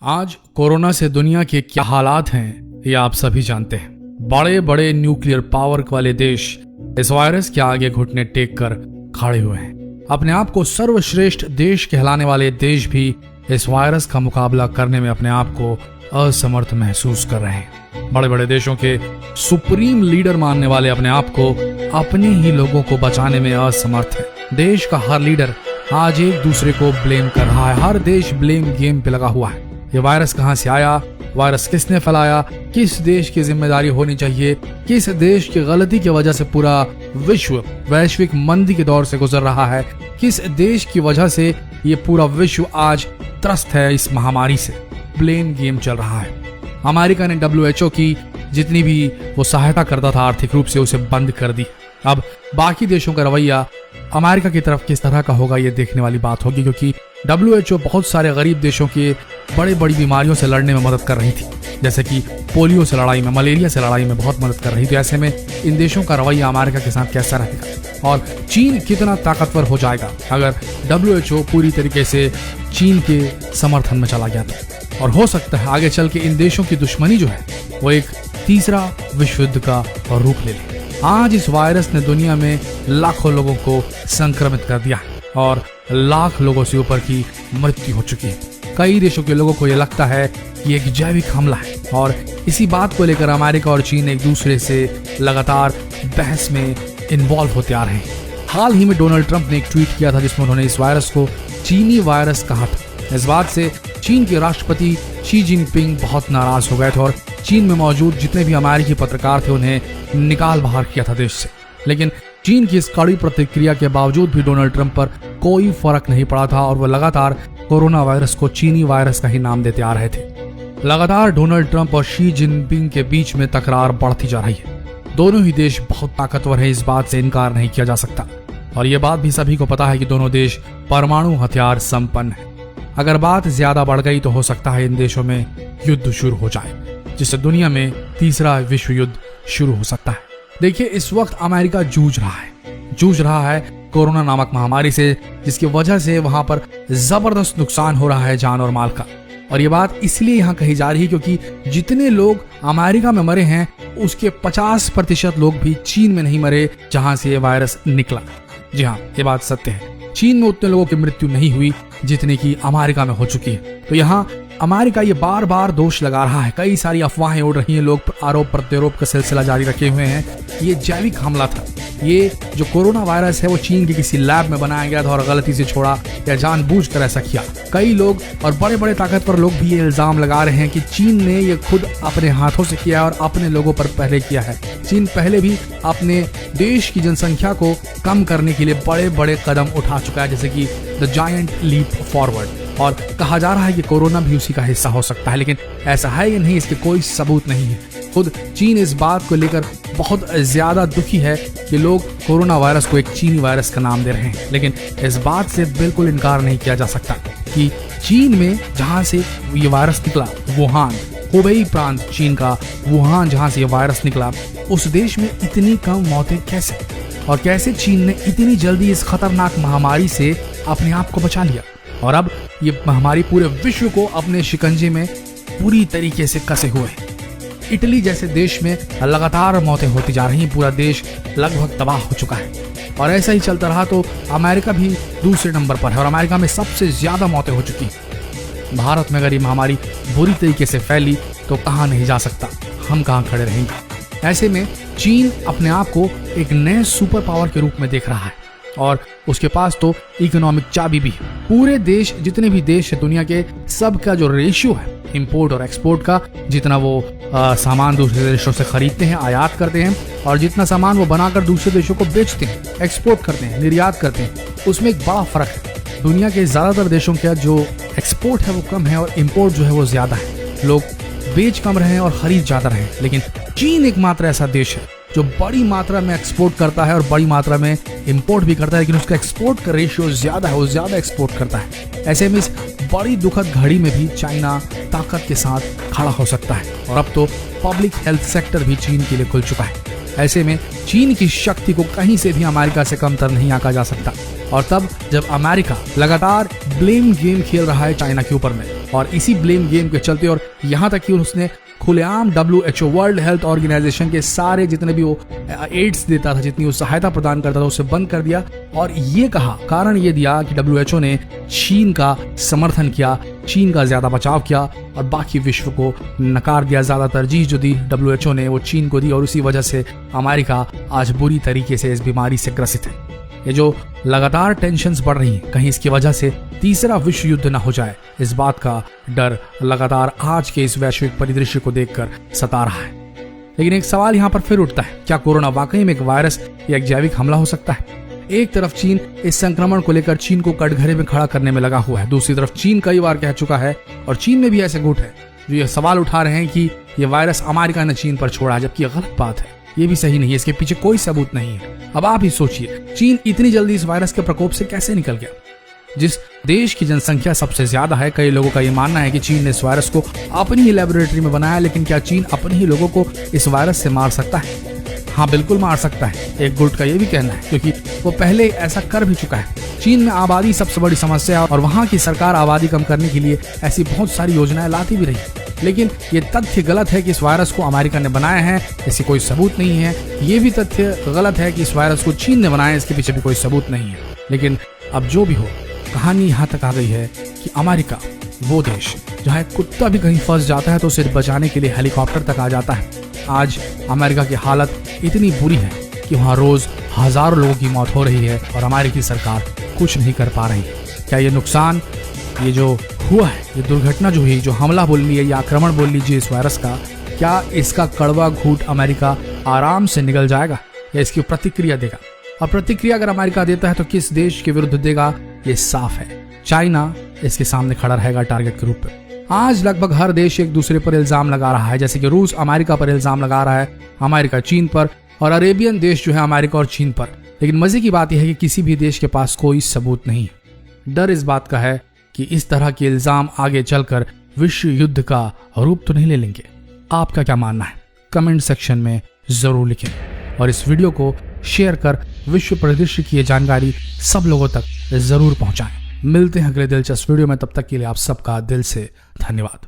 आज कोरोना से दुनिया के क्या हालात हैं ये आप सभी जानते हैं। बड़े बड़े न्यूक्लियर पावर वाले देश इस वायरस के आगे घुटने टेक कर खड़े हुए हैं। अपने आप को सर्वश्रेष्ठ देश कहलाने वाले देश भी इस वायरस का मुकाबला करने में अपने आप को असमर्थ महसूस कर रहे हैं। बड़े बड़े देशों के सुप्रीम लीडर मानने वाले अपने आप को अपने ही लोगों को बचाने में असमर्थ है। देश का हर लीडर आज एक दूसरे को ब्लेम कर रहा है। हर देश ब्लेम गेम पे लगा हुआ है। ये वायरस कहां से आया, वायरस किसने फैलाया, किस देश की जिम्मेदारी होनी चाहिए, किस देश की गलती की वजह से पूरा विश्व वैश्विक मंदी के दौर से गुजर रहा है, किस देश की वजह से ये पूरा विश्व आज त्रस्त है इस महामारी से। ब्लेम गेम चल रहा है। अमेरिका ने WHO की जितनी भी वो सहायता करता था आर्थिक रूप से उसे बंद कर दी। अब बाकी देशों का रवैया अमेरिका की तरफ किस तरह का होगा ये देखने वाली बात होगी, क्योंकि WHO बहुत सारे गरीब देशों के बड़ी बड़ी बीमारियों से लड़ने में मदद कर रही थी, जैसे कि पोलियो से लड़ाई में, मलेरिया से लड़ाई में बहुत मदद कर रही थी। ऐसे में इन देशों का रवैया अमेरिका के साथ कैसा रहेगा और चीन कितना ताकतवर हो जाएगा अगर WHO पूरी तरीके से चीन के समर्थन में चला गया तो। और हो सकता है आगे चल के इन देशों की दुश्मनी जो है वो एक तीसरा विश्व युद्ध का रूप ले ले। आज इस वायरस ने दुनिया में लाखों लोगों को संक्रमित कर दिया है और लाख लोगों से ऊपर की मृत्यु हो चुकी है। कई देशों के लोगों को यह लगता है कि एक जैविक हमला है और इसी बात को लेकर अमेरिका और चीन एक दूसरे से लगातार बहस में इन्वॉल्व होते आ रहे हैं। हाल ही में डोनाल्ड ट्रंप ने एक ट्वीट किया था जिसमें उन्होंने इस वायरस को चीनी वायरस कहा था। इस बात से चीन के राष्ट्रपति शी जिनपिंग बहुत नाराज हो गए थे और चीन में मौजूद जितने भी अमेरिकी पत्रकार थे उन्हें निकाल बाहर किया था देश से। लेकिन चीन की इस कड़ी प्रतिक्रिया के बावजूद भी डोनाल्ड ट्रंप पर कोई फर्क नहीं पड़ा था और वह लगातार कोरोना वायरस को चीनी वायरस का ही नाम देते आ रहे थे। लगातार डोनाल्ड ट्रंप और शी जिनपिंग के बीच में तकरार बढ़ती जा रही है। दोनों ही देश बहुत ताकतवर है, इस बात से इनकार नहीं किया जा सकता और ये बात भी सभी को पता है कि दोनों देश परमाणु हथियार संपन्न है। अगर बात ज्यादा बढ़ गई तो हो सकता है इन देशों में युद्ध शुरू हो जाए, जिससे दुनिया में तीसरा विश्व युद्ध शुरू हो सकता है। देखिए, इस वक्त अमेरिका जूझ रहा है कोरोना नामक महामारी से, जिसकी वजह से वहां पर जबरदस्त नुकसान हो रहा है जान और माल का। और ये बात इसलिए यहाँ कही जा रही है क्योंकि जितने लोग अमेरिका में मरे हैं उसके 50% लोग भी चीन में नहीं मरे जहां से ये वायरस निकला। जी हाँ, ये बात सत्य है। चीन में उतने लोगों की मृत्यु नहीं हुई जितने की अमेरिका में हो चुकी है। तो यहाँ अमेरिका ये बार बार दोष लगा रहा है, कई सारी अफवाहें उड़ रही हैं, लोग आरोप प्रत्यारोप का सिलसिला जारी रखे हुए हैं। ये जैविक हमला था, ये जो कोरोना वायरस है वो चीन के किसी लैब में बनाया गया था और गलती से छोड़ा या जानबूझकर ऐसा किया। कई लोग और बड़े बड़े ताकतवर लोग भी ये इल्जाम लगा रहे हैं कि चीन ने ये खुद अपने हाथों से किया और अपने लोगों पर पहले किया है। चीन पहले भी अपने देश की जनसंख्या को कम करने के लिए बड़े बड़े कदम उठा चुका है, जैसे कि द जायंट लीप फॉरवर्ड, और कहा जा रहा है कि कोरोना भी उसी का हिस्सा हो सकता है। लेकिन ऐसा है या नहीं, इसके कोई सबूत नहीं है। खुद चीन इस बात को लेकर बहुत ज्यादा दुखी है कि लोग कोरोना वायरस को एक चीनी वायरस का नाम दे रहे हैं। लेकिन इस बात से बिल्कुल इनकार नहीं किया जा सकता कि चीन में जहां से ये वायरस निकला, वुहान, हुबेई प्रांत चीन का वुहान जहां से ये वायरस निकला, उस देश में इतनी कम मौतें कैसे, और कैसे चीन ने इतनी जल्दी इस खतरनाक महामारी से अपने आप को बचा लिया। और अब ये महामारी पूरे विश्व को अपने शिकंजे में पूरी तरीके से कसे हुए है। इटली जैसे देश में लगातार मौतें होती जा रही हैं, पूरा देश लगभग तबाह हो चुका है। और ऐसा ही चलता रहा तो अमेरिका भी दूसरे नंबर पर है और अमेरिका में सबसे ज्यादा मौतें हो चुकी हैं। भारत में अगर ये महामारी बुरी तरीके से फैली तो कहाँ नहीं जा सकता, हम कहाँ खड़े रहेंगे। ऐसे में चीन अपने आप को एक नए सुपर पावर के रूप में देख रहा है और उसके पास तो इकोनॉमिक चाबी भी है। पूरे देश, जितने भी देश है दुनिया के, सबका जो रेशियो है इंपोर्ट और एक्सपोर्ट का, जितना वो सामान दूसरे देशों से खरीदते हैं, आयात करते हैं, और जितना सामान वो बनाकर दूसरे देशों को बेचते हैं, एक्सपोर्ट करते हैं, निर्यात करते हैं, उसमें एक बड़ा फर्क है। दुनिया के ज्यादातर देशों का जो एक्सपोर्ट है वो कम है और इम्पोर्ट जो है वो ज्यादा है। लोग बेच कम रहे हैं और खरीद ज्यादा रहे हैं। लेकिन चीन एकमात्र ऐसा देश है जो बड़ी मात्रा में एक्सपोर्ट करता है और बड़ी मात्रा में इंपोर्ट भी करता है, लेकिन उसका एक्सपोर्ट का रेशियो ज्यादा है, वो ज्यादा एक्सपोर्ट करता है। ऐसे में इस बड़ी दुखद घड़ी में भी चाइना ताकत के साथ खड़ा हो सकता है और अब तो पब्लिक हेल्थ सेक्टर भी चीन के लिए खुल चुका है। ऐसे में चीन की शक्ति को कहीं से भी अमेरिका से कमतर नहीं आंका जा सकता। और तब जब अमेरिका लगातार ब्लेम गेम खेल रहा है चाइना के ऊपर में, और इसी ब्लेम गेम के चलते, और यहाँ तक कि उसने खुलेआम WHO वर्ल्ड हेल्थ ऑर्गेनाइजेशन के सारे जितने भी वो एड्स देता था, जितनी वो सहायता प्रदान करता था, उसे बंद कर दिया। और ये कहा, कारण ये दिया कि WHO ने चीन का समर्थन किया, चीन का ज्यादा बचाव किया और बाकी विश्व को नकार दिया। ज्यादा तरजीह जो दी WHO ने वो चीन को दी, और उसी वजह से अमेरिका आज बुरी तरीके से इस बीमारी से ग्रसित है। ये जो लगातार टेंशन्स बढ़ रही हैं, कहीं इसकी वजह से तीसरा विश्व युद्ध न हो जाए, इस बात का डर लगातार आज के इस वैश्विक परिदृश्य को देखकर सता रहा है। लेकिन एक सवाल यहाँ पर फिर उठता है, क्या कोरोना वाकई में एक वायरस या एक जैविक हमला हो सकता है? एक तरफ चीन इस संक्रमण को लेकर चीन को कटघरे में खड़ा करने में लगा हुआ है, दूसरी तरफ चीन कई बार कह चुका है, और चीन में भी ऐसे गुट है जो ये सवाल उठा रहे हैं कि ये वायरस अमेरिका ने चीन पर छोड़ा है, जबकि ये गलत बात है, ये भी सही नहीं है, इसके पीछे कोई सबूत नहीं है। अब आप ही सोचिए, चीन इतनी जल्दी इस वायरस के प्रकोप से कैसे निकल गया? जिस देश की जनसंख्या सबसे ज्यादा है, कई लोगों का ये मानना है कि चीन ने इस वायरस को अपनी ही लेबोरेटरी में बनाया, लेकिन क्या चीन अपने ही लोगों को इस वायरस से मार सकता है? हाँ, बिल्कुल मार सकता है। एक गुट का ये भी कहना है, क्योंकि वो पहले ऐसा कर भी चुका है। चीन में आबादी सबसे बड़ी समस्या है और वहाँ की सरकार आबादी कम करने के लिए ऐसी बहुत सारी योजनाएं लाती भी रही, लेकिन ये तथ्य गलत है कि इस वायरस को अमेरिका ने बनाया है, इससे कोई सबूत नहीं है। ये भी तथ्य गलत है कि इस वायरस को चीन ने बनाया है, इसके पीछे भी कोई सबूत नहीं है। लेकिन अब जो भी हो, कहानी यहाँ तक आ गई है कि अमेरिका वो देश जहाँ एक कुत्ता भी कहीं फंस जाता है तो उसे बचाने के लिए हेलीकॉप्टर तक आ जाता है। आज अमेरिका की हालत इतनी बुरी है कि वहाँ रोज हजारों लोगों की मौत हो रही है और अमेरिकी सरकार कुछ नहीं कर पा रही है। क्या ये नुकसान, ये जो हुआ है, ये दुर्घटना जो हुई, जो हमला बोल लीजिए या आक्रमण बोल लीजिए इस वायरस का, क्या इसका कड़वा घूंट अमेरिका आराम से निकल जाएगा या इसकी प्रतिक्रिया देगा? और प्रतिक्रिया अगर अमेरिका देता है तो किस देश के विरुद्ध देगा, ये साफ है। चाइना इसके सामने खड़ा रहेगा टारगेट के रूप में। आज लगभग हर देश एक दूसरे पर इल्जाम लगा रहा है, जैसे कि रूस अमेरिका पर इल्जाम लगा रहा है, अमेरिका चीन पर, और अरेबियन देश जो है अमेरिका और चीन पर। लेकिन मजे की बात यह है कि किसी भी देश के पास कोई सबूत नहीं है। डर इस बात का है कि इस तरह के इल्जाम आगे चलकर विश्व युद्ध का रूप तो नहीं ले लेंगे। आपका क्या मानना है? कमेंट सेक्शन में जरूर लिखें और इस वीडियो को शेयर कर विश्व परिदृश्य की ये जानकारी सब लोगों तक जरूर पहुंचाएं। मिलते हैं अगले दिलचस्प वीडियो में, तब तक के लिए आप सबका दिल से धन्यवाद।